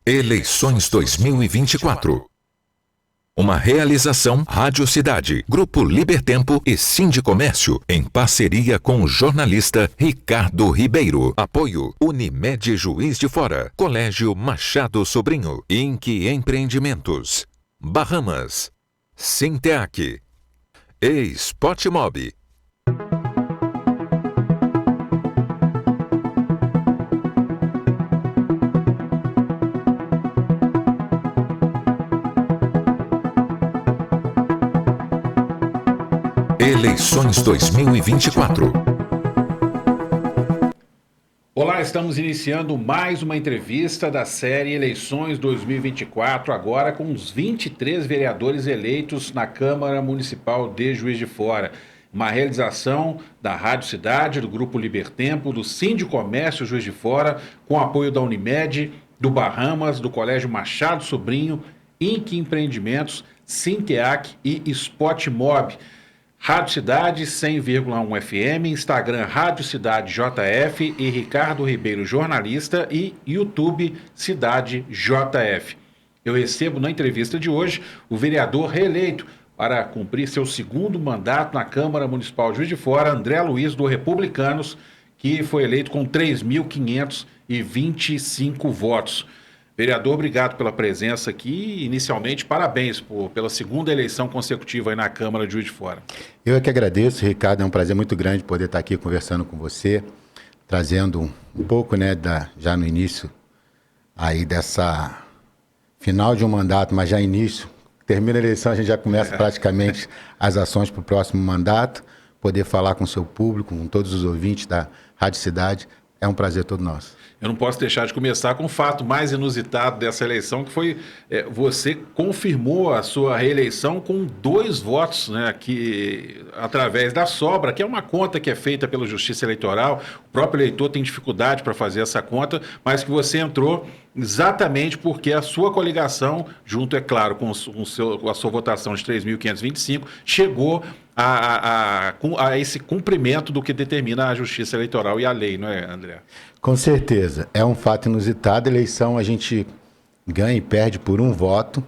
Eleições 2024. Uma realização Rádio Cidade, Grupo Libertempo e Sindicomércio, em parceria com o jornalista Ricardo Ribeiro. Apoio Unimed Juiz de Fora, Colégio Machado Sobrinho, Inc Empreendimentos, Bahamas, Sinteac e Spotmob. Eleições 2024. Olá, estamos iniciando mais uma entrevista da série Eleições 2024, agora com os 23 vereadores eleitos na Câmara Municipal de Juiz de Fora. Uma realização da Rádio Cidade, do Grupo Libertempo, do Sindicomércio Juiz de Fora, com apoio da Unimed, do Bahamas, do Colégio Machado Sobrinho, Inc Empreendimentos, Sinteac e Spotmob. Rádio Cidade 100,1 FM, Instagram Rádio Cidade JF e Ricardo Ribeiro Jornalista e YouTube Cidade JF. Eu recebo na entrevista de hoje o vereador reeleito para cumprir seu segundo mandato na Câmara Municipal de Juiz de Fora, André Luiz, do Republicanos, que foi eleito com 3.525 votos. Vereador, obrigado pela presença aqui. Inicialmente, parabéns pela segunda eleição consecutiva aí na Câmara de Juiz de Fora. Eu é que agradeço, Ricardo. É um prazer muito grande poder estar aqui conversando com você, trazendo um pouco, já no início aí dessa final de um mandato, mas já início. Termina a eleição, a gente já começa praticamente as ações para o próximo mandato, poder falar com o seu público, com todos os ouvintes da Rádio Cidade. É um prazer todo nosso. Eu não posso deixar de começar com o fato mais inusitado dessa eleição, que foi você confirmou a sua reeleição com 2 votos, né, através da sobra, que é uma conta que é feita pela Justiça Eleitoral. O próprio eleitor tem dificuldade para fazer essa conta, mas que você entrou exatamente porque a sua coligação, junto, é claro, com a sua votação de 3.525, chegou a esse cumprimento do que determina a Justiça Eleitoral e a lei, não é, André? Com certeza. É um fato inusitado. A eleição a gente ganha e perde por 1 voto.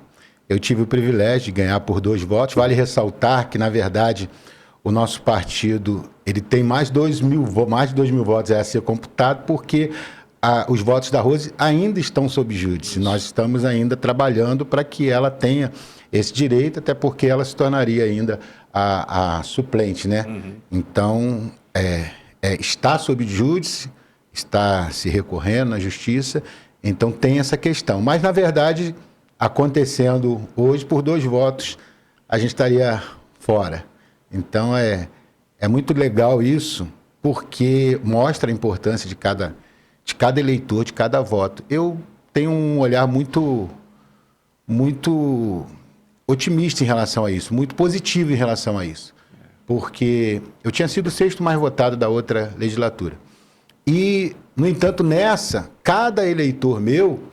Eu tive o privilégio de ganhar por 2 votos. Vale ressaltar que, na verdade, o nosso partido ele tem mais de 2.000 votos a ser computado, porque os votos da Rose ainda estão sob júdice. Nós estamos ainda trabalhando para que ela tenha esse direito, até porque ela se tornaria ainda a suplente, né? Uhum. Então, está sob júdice, está se recorrendo na justiça, então tem essa questão. Mas, na verdade, acontecendo hoje, por 2 votos, a gente estaria fora. Então, é muito legal isso, porque mostra a importância de cada eleitor, de cada voto. Eu tenho um olhar muito otimista em relação a isso, muito positivo em relação a isso, porque eu tinha sido o 6º mais votado da outra legislatura. E, no entanto, cada eleitor meu,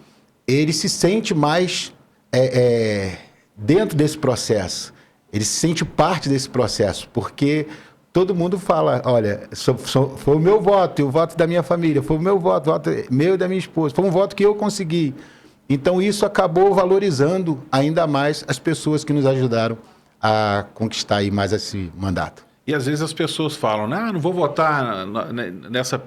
ele se sente mais dentro desse processo, ele se sente parte desse processo, porque todo mundo fala, olha, foi o meu voto e o voto da minha família, foi o meu voto meu e da minha esposa, foi um voto que eu consegui. Então, isso acabou valorizando ainda mais as pessoas que nos ajudaram a conquistar aí mais esse mandato. E às vezes as pessoas falam, não vou votar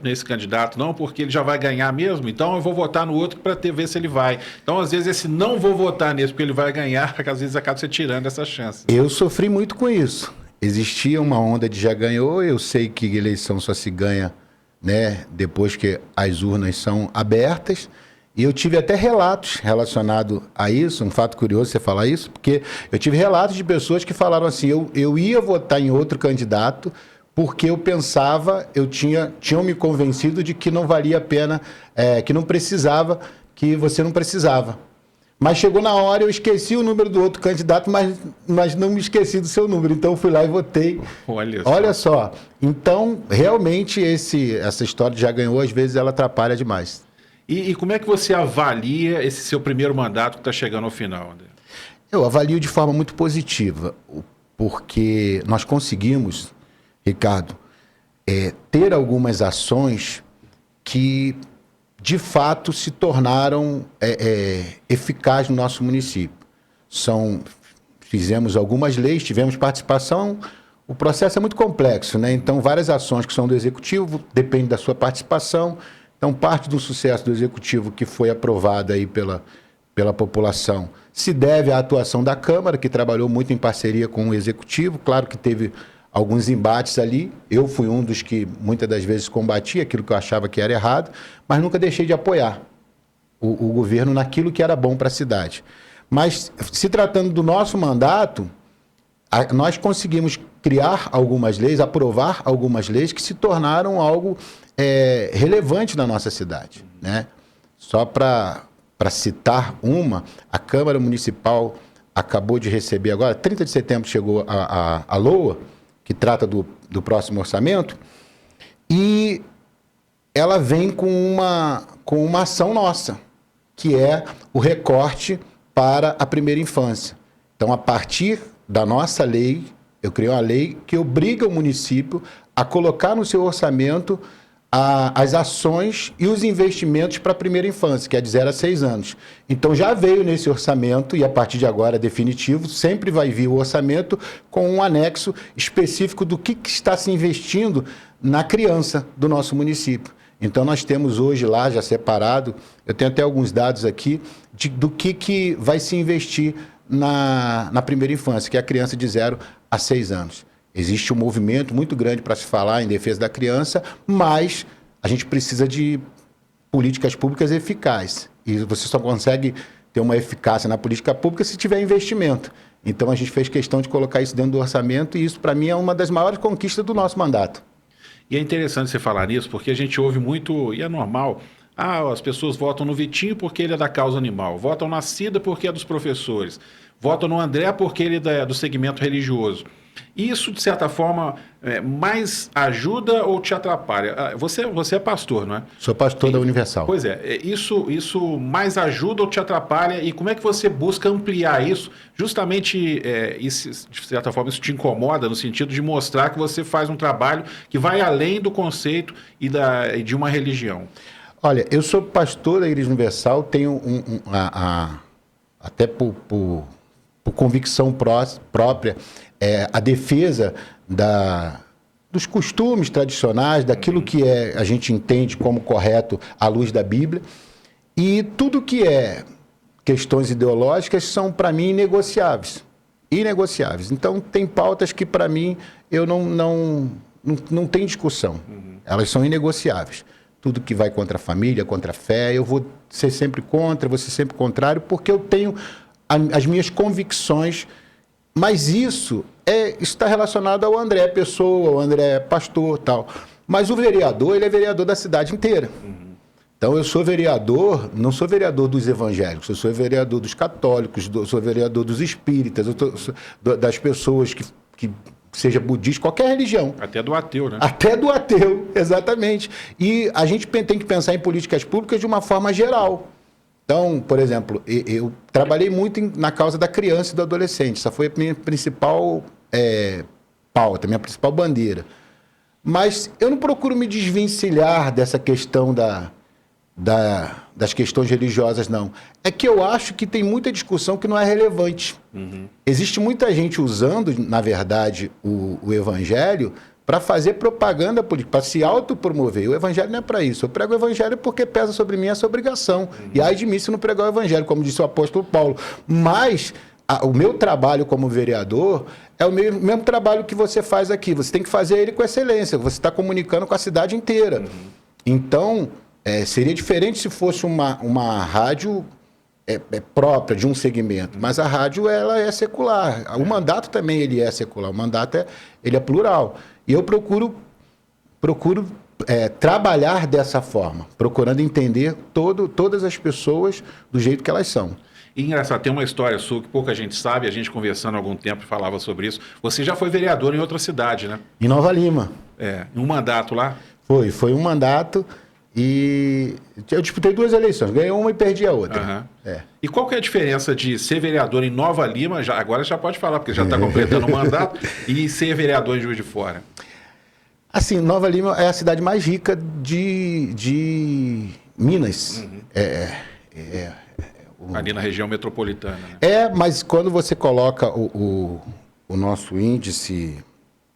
nesse candidato não, porque ele já vai ganhar mesmo, então eu vou votar no outro para ver se ele vai. Então, às vezes, esse não vou votar nesse porque ele vai ganhar, às vezes acaba se tirando essa chance. Eu sofri muito com isso. Existia uma onda de já ganhou, eu sei que eleição só se ganha, né, depois que as urnas são abertas. E eu tive até relatos relacionados a isso, um fato curioso você falar isso, porque eu tive relatos de pessoas que falaram assim, eu ia votar em outro candidato porque eu pensava, tinham me convencido de que não valia a pena, que não precisava, que você não precisava. Mas chegou na hora, eu esqueci o número do outro candidato, mas não me esqueci do seu número. Então eu fui lá e votei. Olha só. Então, realmente, essa história de já ganhou, às vezes ela atrapalha demais. E como é que você avalia esse seu primeiro mandato que está chegando ao final, André? Eu avalio de forma muito positiva, porque nós conseguimos, Ricardo, ter algumas ações que de fato se tornaram eficazes no nosso município. Fizemos algumas leis, tivemos participação. O processo é muito complexo, né? Então, várias ações que são do Executivo dependem da sua participação. Então, parte do sucesso do Executivo que foi aprovado aí pela população se deve à atuação da Câmara, que trabalhou muito em parceria com o Executivo. Claro que teve alguns embates ali. Eu fui um dos que muitas das vezes combatia aquilo que eu achava que era errado, mas nunca deixei de apoiar o governo naquilo que era bom para a cidade. Mas, se tratando do nosso mandato, nós conseguimos criar algumas leis, aprovar algumas leis que se tornaram algo relevante na nossa cidade, né? Só para citar a Câmara Municipal acabou de receber agora, 30 de setembro chegou a LOA, que trata do próximo orçamento, e ela vem com uma ação nossa, que é o recorte para a primeira infância. Então, a partir da nossa lei, eu criei uma lei que obriga o município a colocar no seu orçamento as ações e os investimentos para a primeira infância, que é de 0 a 6 anos. Então, já veio nesse orçamento, e a partir de agora, definitivo, sempre vai vir o orçamento com um anexo específico do que está se investindo na criança do nosso município. Então, nós temos hoje lá, já separado, eu tenho até alguns dados aqui, do que vai se investir na primeira infância, que é a criança de 0 a 6 anos. Existe um movimento muito grande para se falar em defesa da criança, mas a gente precisa de políticas públicas eficazes. E você só consegue ter uma eficácia na política pública se tiver investimento. Então, a gente fez questão de colocar isso dentro do orçamento, e isso, para mim, é uma das maiores conquistas do nosso mandato. E é interessante você falar nisso, porque a gente ouve muito, e é normal, as pessoas votam no Vitinho porque ele é da causa animal, votam na Cida porque é dos professores, votam no André porque ele é do segmento religioso. Isso, de certa forma, mais ajuda ou te atrapalha? Você é pastor, não é? Sou pastor da Universal. Pois é, isso mais ajuda ou te atrapalha? E como é que você busca ampliar isso? Justamente, isso, de certa forma, isso te incomoda no sentido de mostrar que você faz um trabalho que vai além do conceito e de uma religião. Olha, eu sou pastor da Igreja Universal, tenho até por convicção própria, a defesa dos costumes tradicionais, daquilo que a gente entende como correto à luz da Bíblia. E tudo que é questões ideológicas são, para mim, inegociáveis. Inegociáveis. Então, tem pautas que, para mim, eu não tem discussão. Elas são inegociáveis. Tudo que vai contra a família, contra a fé, eu vou ser sempre contra, vou ser sempre contrário, porque eu tenho as minhas convicções, mas isso está relacionado ao André pessoa, ao André pastor, tal. Mas o vereador, ele é vereador da cidade inteira. Então, eu sou vereador, não sou vereador dos evangélicos, eu sou vereador dos católicos, sou vereador dos espíritas, das pessoas que seja budista, qualquer religião. Até do ateu, né? Até do ateu, exatamente. E a gente tem que pensar em políticas públicas de uma forma geral. Então, por exemplo, eu trabalhei muito na causa da criança e do adolescente. Essa foi a minha principal pauta, minha principal bandeira. Mas eu não procuro me desvencilhar dessa questão das questões religiosas, não. É que eu acho que tem muita discussão que não é relevante. Existe muita gente usando, na verdade, o evangelho para fazer propaganda política, para se autopromover. O evangelho não é para isso. Eu prego o evangelho porque pesa sobre mim essa obrigação. E ai de mim se não pregar o evangelho, como disse o apóstolo Paulo. Mas o meu trabalho como vereador é o mesmo trabalho que você faz aqui. Você tem que fazer ele com excelência. Você está comunicando com a cidade inteira. Então, seria diferente se fosse uma rádio própria de um segmento. Mas a rádio, ela é secular. O mandato também ele é secular. O mandato ele é plural. E eu procuro trabalhar dessa forma, procurando entender todas as pessoas do jeito que elas são. E engraçado, tem uma história sua que pouca gente sabe, a gente conversando há algum tempo falava sobre isso. Você já foi vereador em outra cidade, né? Em Nova Lima. Um mandato lá? Foi um mandato e eu disputei 2 eleições, ganhei uma e perdi a outra. E qual que é a diferença de ser vereador em Nova Lima, agora já pode falar, porque já está completando o mandato, e ser vereador em Juiz de Fora? Assim, Nova Lima é a cidade mais rica Minas. Ali na região metropolitana. Né? Mas quando você coloca o nosso índice...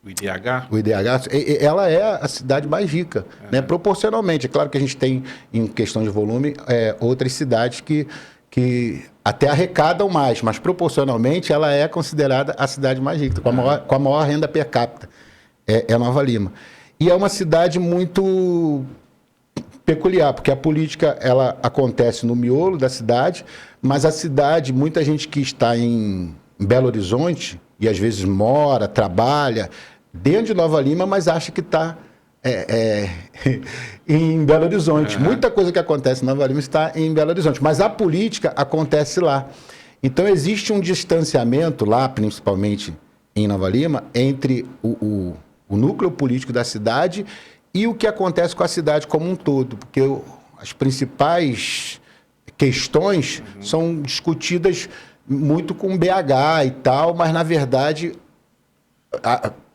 O IDH? O IDH, ela é a cidade mais rica, né? Proporcionalmente. É claro que a gente tem, em questão de volume, outras cidades que até arrecadam mais, mas proporcionalmente ela é considerada a cidade mais rica, com a maior renda per capita. É Nova Lima. E é uma cidade muito peculiar, porque a política ela acontece no miolo da cidade, mas a cidade, muita gente que está em Belo Horizonte, e às vezes mora, trabalha dentro de Nova Lima, mas acha que está em Belo Horizonte. Muita coisa que acontece em Nova Lima está em Belo Horizonte, mas a política acontece lá. Então existe um distanciamento lá, principalmente em Nova Lima, entre o núcleo político da cidade e o que acontece com a cidade como um todo, porque as principais questões são discutidas muito com BH e tal, mas na verdade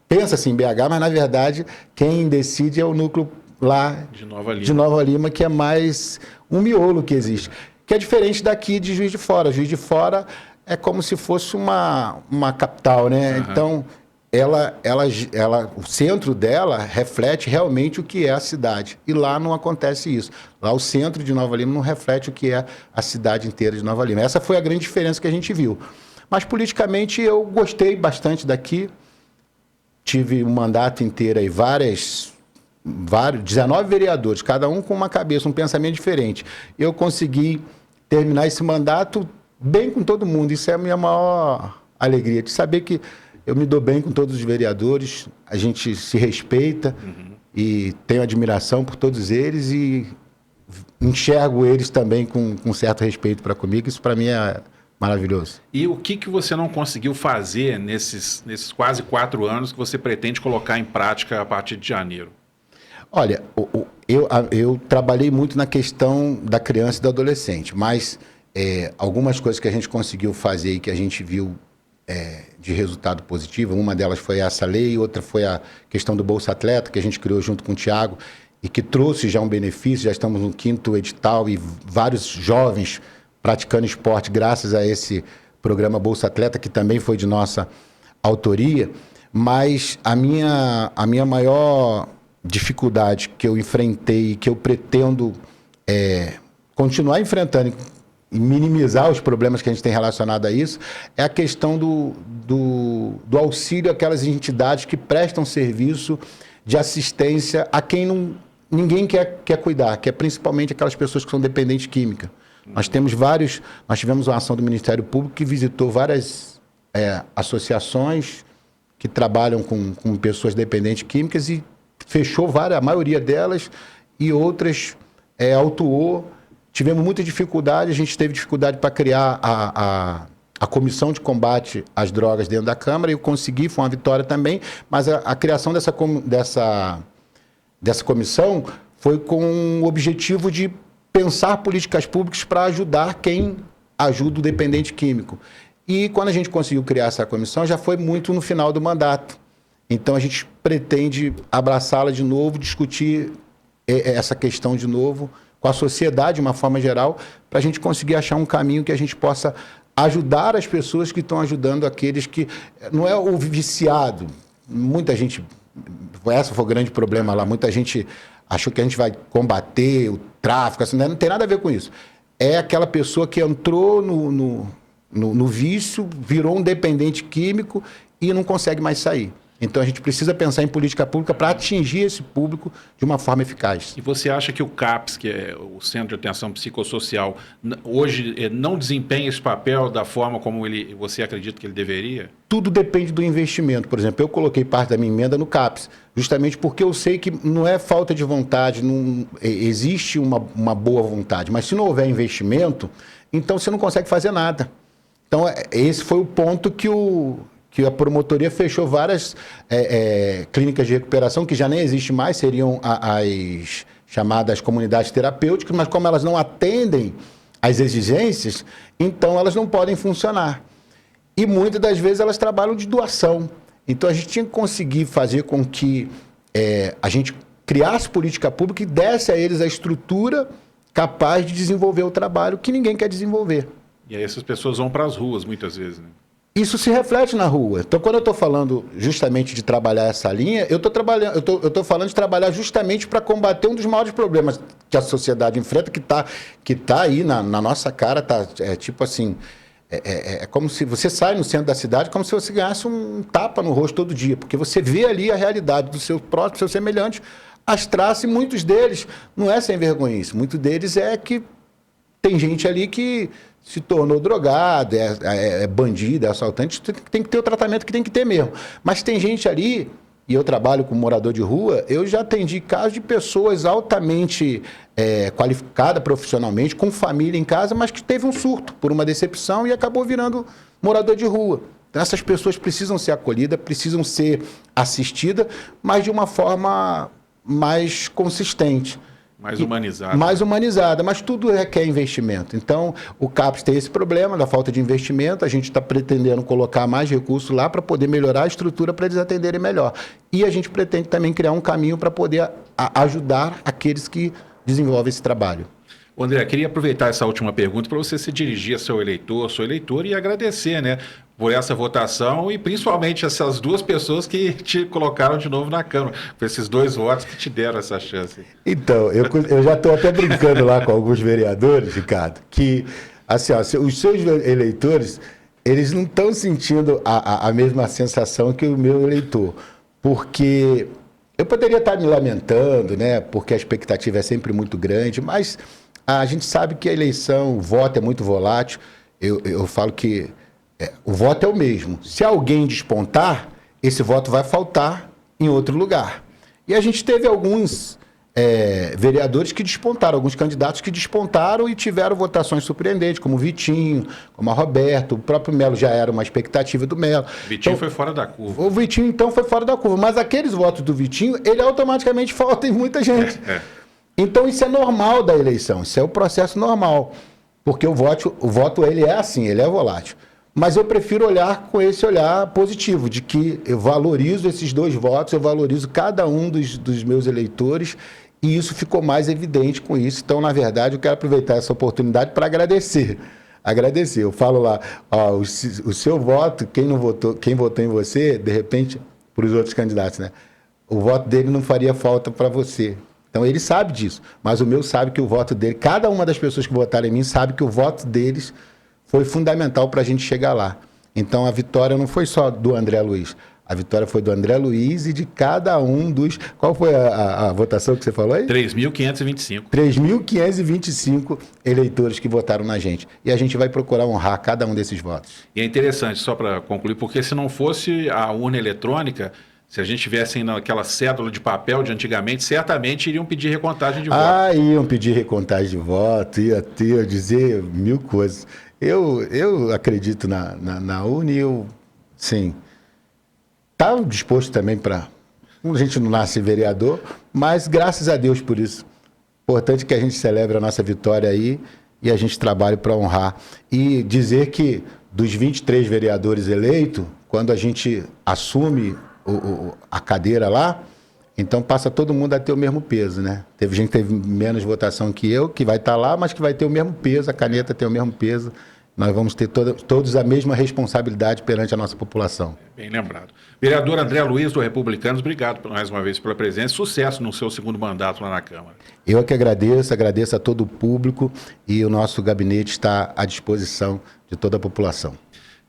pensa-se em BH, mas na verdade quem decide é o núcleo lá de Nova Lima, que é mais um miolo que existe, que é diferente daqui de Juiz de Fora. Juiz de Fora é como se fosse uma capital, né? Então o centro dela reflete realmente o que é a cidade. E lá não acontece isso. Lá o centro de Nova Lima não reflete o que é a cidade inteira de Nova Lima. Essa foi a grande diferença que a gente viu. Mas politicamente eu gostei bastante daqui. Tive um mandato inteiro aí, 19 vereadores, cada um com uma cabeça, um pensamento diferente. Eu consegui terminar esse mandato bem com todo mundo. Isso é a minha maior alegria, de saber que eu me dou bem com todos os vereadores, a gente se respeita e tenho admiração por todos eles e enxergo eles também com certo respeito para comigo. Isso para mim é maravilhoso. E o que você não conseguiu fazer nesses quase 4 anos que você pretende colocar em prática a partir de janeiro? Olha, eu trabalhei muito na questão da criança e do adolescente, mas algumas coisas que a gente conseguiu fazer e que a gente viu de resultado positivo, uma delas foi essa lei, outra foi a questão do Bolsa Atleta, que a gente criou junto com o Thiago e que trouxe já um benefício. Já estamos no 5º edital e vários jovens praticando esporte graças a esse programa Bolsa Atleta, que também foi de nossa autoria. Mas a minha maior dificuldade que eu enfrentei e que eu pretendo continuar enfrentando e minimizar os problemas que a gente tem relacionado a isso, é a questão do auxílio àquelas entidades que prestam serviço de assistência a quem ninguém quer cuidar, que é principalmente aquelas pessoas que são dependentes químicas. Nós tivemos uma ação do Ministério Público que visitou várias associações que trabalham com pessoas dependentes químicas e fechou a maioria delas, e outras autuou. Tivemos muita dificuldade, a gente teve dificuldade para criar a comissão de combate às drogas dentro da Câmara, e eu consegui, foi uma vitória também, mas a criação dessa comissão foi com o objetivo de pensar políticas públicas para ajudar quem ajuda o dependente químico. E quando a gente conseguiu criar essa comissão, já foi muito no final do mandato. Então a gente pretende abraçá-la de novo, discutir essa questão de novo, com a sociedade de uma forma geral, para a gente conseguir achar um caminho que a gente possa ajudar as pessoas que estão ajudando aqueles que... Não é o viciado. Muita gente... Esse foi o grande problema lá. Muita gente achou que a gente vai combater o tráfico. Assim, não tem nada a ver com isso. É aquela pessoa que entrou no vício, virou um dependente químico e não consegue mais sair. Então a gente precisa pensar em política pública para atingir esse público de uma forma eficaz. E você acha que o CAPS, que é o Centro de Atenção Psicossocial, hoje não desempenha esse papel da forma como você acredita que ele deveria? Tudo depende do investimento. Por exemplo, eu coloquei parte da minha emenda no CAPS, justamente porque eu sei que não é falta de vontade, não existe uma boa vontade, mas se não houver investimento, então você não consegue fazer nada. Então esse foi o ponto que a promotoria fechou várias clínicas de recuperação, que já nem existem mais, seriam as chamadas comunidades terapêuticas, mas como elas não atendem às exigências, então elas não podem funcionar. E muitas das vezes elas trabalham de doação. Então a gente tinha que conseguir fazer com que a gente criasse política pública e desse a eles a estrutura capaz de desenvolver o trabalho que ninguém quer desenvolver. E aí essas pessoas vão para as ruas muitas vezes, né? Isso se reflete na rua. Então, quando eu estou falando justamente de trabalhar essa linha, eu estou falando de trabalhar justamente para combater um dos maiores problemas que a sociedade enfrenta, que tá aí na nossa cara, tipo assim, é como se você sai no centro da cidade, como se você ganhasse um tapa no rosto todo dia, porque você vê ali a realidade do seu próximo, do seu semelhante, as traças, e muitos deles não é sem vergonhice, muitos deles é que tem gente ali que se tornou drogado, é bandido, é assaltante, tem que ter o tratamento que tem que ter mesmo. Mas tem gente ali, e eu trabalho com morador de rua, eu já atendi casos de pessoas altamente qualificadas profissionalmente, com família em casa, mas que teve um surto por uma decepção e acabou virando morador de rua. Então essas pessoas precisam ser acolhidas, precisam ser assistidas, mas de uma forma mais consistente. Mais humanizada. Mais humanizada, mas tudo requer investimento. Então, o CAPES tem esse problema da falta de investimento, a gente está pretendendo colocar mais recursos lá para poder melhorar a estrutura para eles atenderem melhor. E a gente pretende também criar um caminho para poder ajudar aqueles que desenvolvem esse trabalho. André, queria aproveitar essa última pergunta para você se dirigir a seu eleitor, sua eleitora, e agradecer, né, por essa votação e principalmente essas duas pessoas que te colocaram de novo na Câmara, por esses 2 votos que te deram essa chance. Então, eu já estou até brincando lá com alguns vereadores, Ricardo, que assim, ó, os seus eleitores, eles não estão sentindo a mesma sensação que o meu eleitor, porque eu poderia estar me lamentando, né, porque a expectativa é sempre muito grande, mas a gente sabe que a eleição, o voto é muito volátil. Eu falo que o voto é o mesmo. Se alguém despontar, esse voto vai faltar em outro lugar. E a gente teve alguns vereadores que despontaram, alguns candidatos que despontaram e tiveram votações surpreendentes, como o Vitinho, como a Roberto, o próprio Melo já era uma expectativa do Melo. Vitinho foi fora da curva. O Vitinho, então, foi fora da curva. Mas aqueles votos do Vitinho, ele automaticamente falta em muita gente. Então, isso é normal da eleição, isso é o processo normal, porque o voto ele é assim, ele é volátil. Mas eu prefiro olhar com esse olhar positivo, de que eu valorizo esses 2 votos, eu valorizo cada um dos meus eleitores, e isso ficou mais evidente com isso. Então, na verdade, eu quero aproveitar essa oportunidade para agradecer. Eu falo lá, ó, o seu voto, quem votou em você, de repente, para os outros candidatos, né? O voto dele não faria falta para você. Então, ele sabe disso, mas o meu sabe que o voto dele, cada uma das pessoas que votaram em mim sabe que o voto deles foi fundamental para a gente chegar lá. Então, a vitória não foi só do André Luiz, a vitória foi do André Luiz e de cada um dos... Qual foi a votação que você falou aí? 3.525. 3.525 eleitores que votaram na gente. E a gente vai procurar honrar cada um desses votos. E é interessante, só para concluir, porque se não fosse a urna eletrônica... Se a gente tivesse naquela cédula de papel de antigamente, certamente iriam pedir recontagem de voto. Iam pedir recontagem de voto, ia dizer 1000 coisas. Eu acredito na urna e sim, estava disposto também para... A gente não nasce vereador, mas graças a Deus por isso. Importante que a gente celebre a nossa vitória aí e a gente trabalhe para honrar. E dizer que dos 23 vereadores eleitos, quando a gente assume a cadeira lá, então passa todo mundo a ter o mesmo peso, né? Teve gente que teve menos votação que eu, que vai estar lá, mas que vai ter o mesmo peso, a caneta tem o mesmo peso. Nós vamos ter todos a mesma responsabilidade perante a nossa população. Bem lembrado. Vereador André Luiz, do Republicanos, obrigado mais uma vez pela presença. Sucesso no seu 2º mandato lá na Câmara. Eu é que agradeço a todo o público e o nosso gabinete está à disposição de toda a população.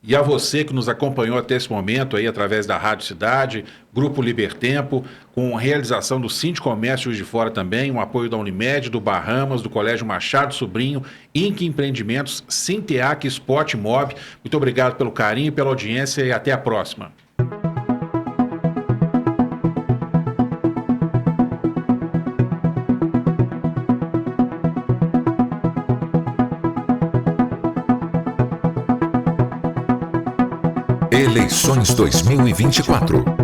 E a você que nos acompanhou até esse momento aí através da Rádio Cidade, Grupo Libertempo, com realização do Sindicomércio Juiz de Fora também, um apoio da Unimed, do Bahamas, do Colégio Machado Sobrinho, Inc Empreendimentos, Sinteac, Spot Mob. Muito obrigado pelo carinho, pela audiência e até a próxima. Eleições 2024.